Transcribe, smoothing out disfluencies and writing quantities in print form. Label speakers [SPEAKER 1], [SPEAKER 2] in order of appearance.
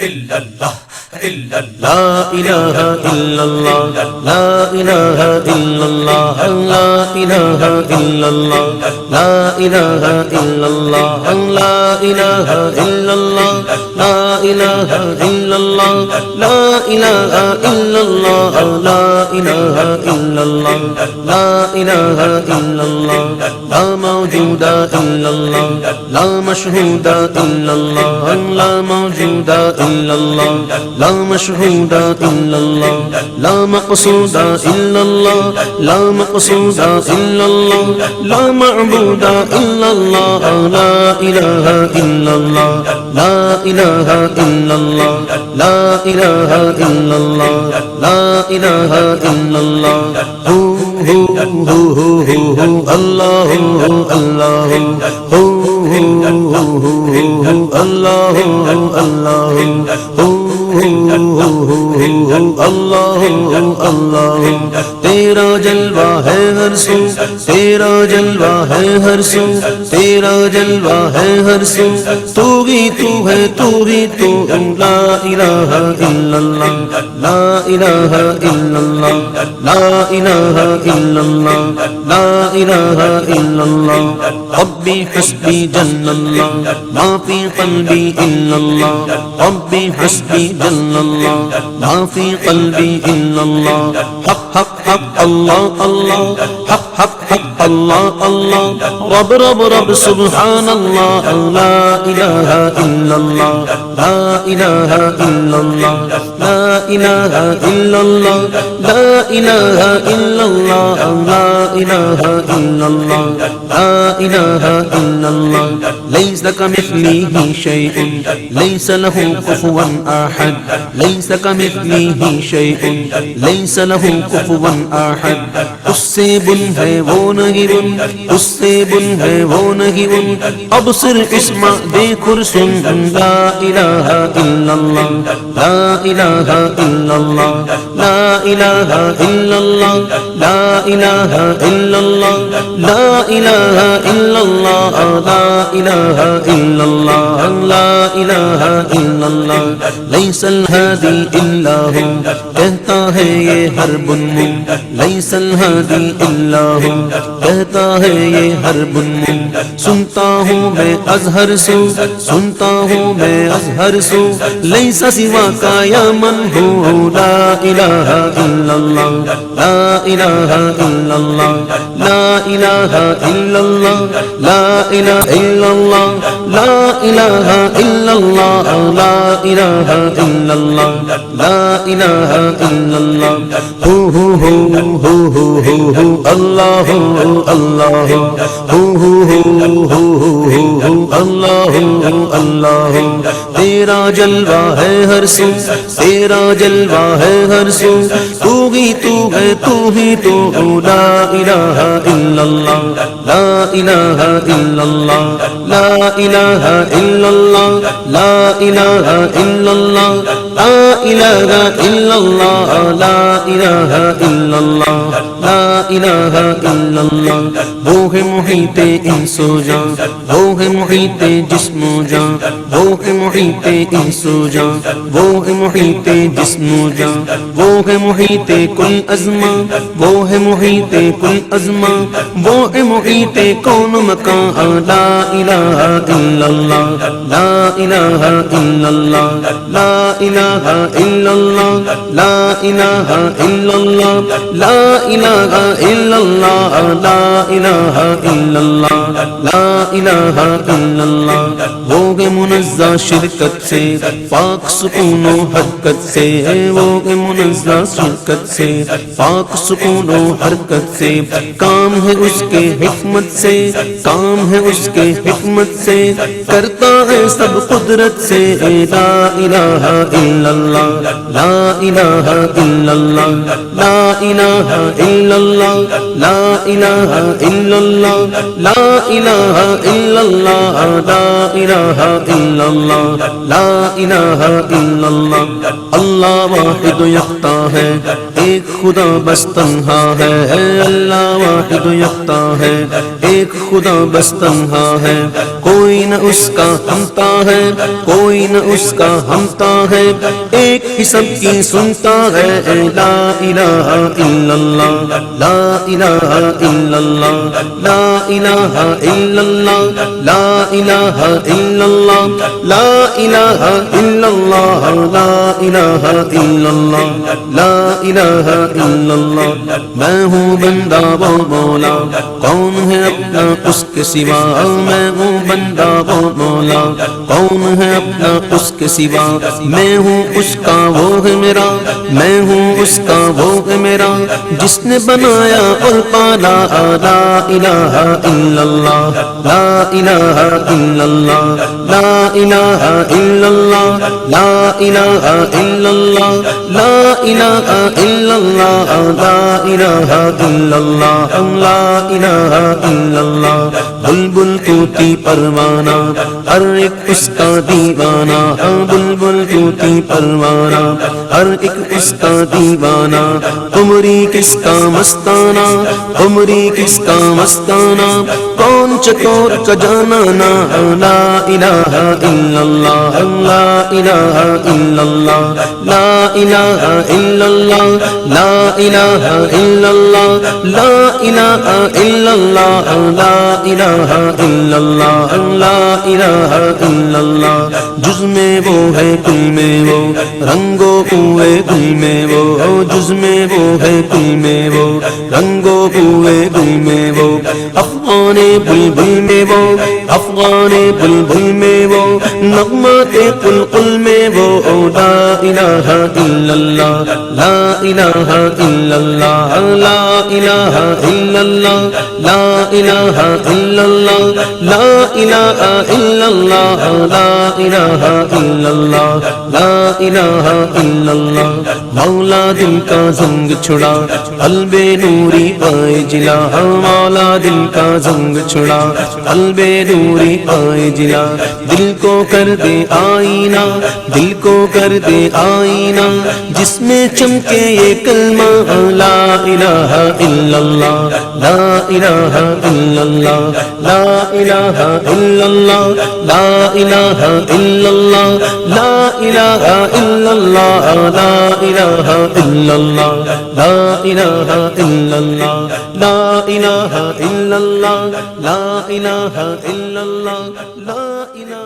[SPEAKER 1] illallah, illallah,
[SPEAKER 2] لا إله إلا الله لا إله إلا الله لا إله إلا الله لا إله إلا الله لا إله إلا الله لا إله إلا الله لا إله إلا الله لا إله إلا الله لا إله إلا الله لا موجود إلا الله لا مشهود إلا الله لا موجود إلا الله لا مشهود إلا الله لا مقصود إلا الله لا مقصود إلا الله لا معبود إلا الله لا إله إلا الله لا إله إلا الله لا إله إلا الله لا إله إلا الله هو الله الله هو الله الله اللہ اللہ تیرا جلوہ ہے ہر سو تیرا جلوہ ہے ہر سو تیرا جلوہ ہے ہر سو تو ہی تو ہے تو ہی تو لا الہ الا اللہ لا الہ الا اللہ لا الہ الا اللہ لا الہ الا اللہ ربی حسبی جل اللہ ما فی قلبی الا اللہ ربی حسبی جل اللہ ما فی قلبی الا اللہ حق حق حق اللہ اللہ حق حق حق اللہ اللہ رب رب رب سبحان اللہ لا الہ الا اللہ لا الہ الا اللہ لا الہ الا اللہ لا الہ الا اللہ لا الہ الا اللہ لا الہ الا اللہ لیس کمثلہ شیء لیس لہ کفوا احد لیس کمثلہ شیء لیس لہ کفوا احد اس سے بن ہے وہ نہیں بن اس سے بن ہے وہ نہیں بن ابصر اسمع دیکھ اور سن لا الہ الا اللہ لا الہ الا اللہ لا الہ الا اللہ لا الہ الا اللہ لا الہ الا اللہ لا الہ الا اللہ لا الہ الا اللہ لیس الہادی الا ہو کہتا ہے یہ ہر بن لیس الہادی الا ہو کہتا ہے یہ ہر بن سنتا ہوں میں ازہر سو سنتا ہوں میں ازہر سو لیس سوا کا یا من ہو لا الہ الا اللہ لا الہ الا اللہ لا الہ الا اللہ لا الہ الا اللہ لا الہ الا اللہ لا الہ الا اللہ لا الہ الا اللہ ہو اللہ اللہ اللہ اللہ تیرا جلوہ ہے ہر سو تیرا جلوہ ہے ہر سو تو ہی تو ہے تو ہی تو لا الہ الا اللہ لا الہ الا اللہ لا الہ الا اللہ لا الہ الا اللہ لا الہ الا اللہ لا الہ الا اللہ لا الہ الا اللہ وہ ہے محیط انس و جاں وہ ہے محیط جسم و جاں وہ ہے محیط انس و جاں وہ ہے محیط جسم و جاں وہ ہے محیط کل ازما وہ ہے محیط کل ازما وہ ہے محیط کون مکان لا الہ الا اللہ لا الہ الا اللہ لا الہ الا اللہ لا الہ الا اللہ لا الہ الا اللہ لا الہ الا اللہ لا الہ الا اللہ وہ ہے منزہ شرکت سے پاک سکون و حرکت سے وہ ہے منزہ شرکت سے پاک سکون و حرکت سے کام ہے اس کے حکمت سے کام ہے اس کے حکمت سے کرتا ہے سب قدرت سے لا الہ الا اللہ لا الہ الا اللہ لا الہ الا illallah, la ilaha illallah, la ilaha illallah, la ilaha illallah, la ilaha illallah. اللہ واحد یکتا ہے، ایک خدا بس تنہا ہے، اللہ واحد یکتا ہے، ایک خدا بس تنہا ہے، کوئی نہ اس کا ہمتا ہے، کوئی نہ اس کا ہمتا ہے، ایک ہی سب کی سنتا ہے، لا الہ الا اللہ، لا الہ الا اللہ، لا الہ الا اللہ، لا الہ الا اللہ، لا الہ الا اللہ، لا الہ الا اللہ، لا الہ الا اللہ. میں ہوں بندہ وہ مولا، کون ہے اپنا اس کے سوا، میں ہوں بندہ وہ مولا، کون ہے اپنا اس کے سوا، میں ہوں اس کا وہ ہے میرا، میں ہوں اس کا وہ ہے میرا، جس نے بنایا اور پالا، لا الہ الا اللہ، لا الہ الا اللہ، لا الہ الا اللہ، لا الہ الا اللہ، لا الہ الا اللہ، لا الہ الا اللہ، لا الہ الا اللہ. بلبل طوطی پروانہ ہر ایک اس کا دیوانہ، بلبل طوطی پروانہ ہر ایک اس کا دیوانہ، عمری کس کا مستانہ، عمری کس کا مستانہ، کون چکور کا جانانا، لا الہ الا اللہ، لا الہ الا اللہ، لا الہ الا اللہ، لا الہ الا اللہ، لا الہ الا اللہ، لا الہ الا اللہ، لا الہ الا اللہ. جز میں وہ ہے کل میں وہ، رنگو بوئے گل میں وہ، جز میں وہ ہے کل میں وہ، رنگو بوئے گل میں وہ، افغان بلبل میں وہ، افغان بلبل میں وہ، نغمات قلقل میں وہ، لا الہ الا اللہ، لا الہ الا اللہ، لا الہ الا اللہ، لا الہ الا اللہ، لا الہ الا اللہ، لا الہ الا اللہ، لا الہ الا اللہ. مولا دل کا زنگ چھڑا، قلب نوری پائے جلا، مولا دل کا زنگ چھڑا، قلب نوری پائے جلا، دل کو کر دے آئینہ، دل کو کر دے آئینہ، جس میں چمکے یہ کلمہ، لا الہ الا اللہ، لا الہ الا اللہ، لا الہ الا اللہ، لا الہ الا اللہ، لا الہ الا اللہ، لا الہ الا اللہ، لا الہ الا اللہ، لا الہ الا اللہ، لا الہ الا اللہ، لا الہ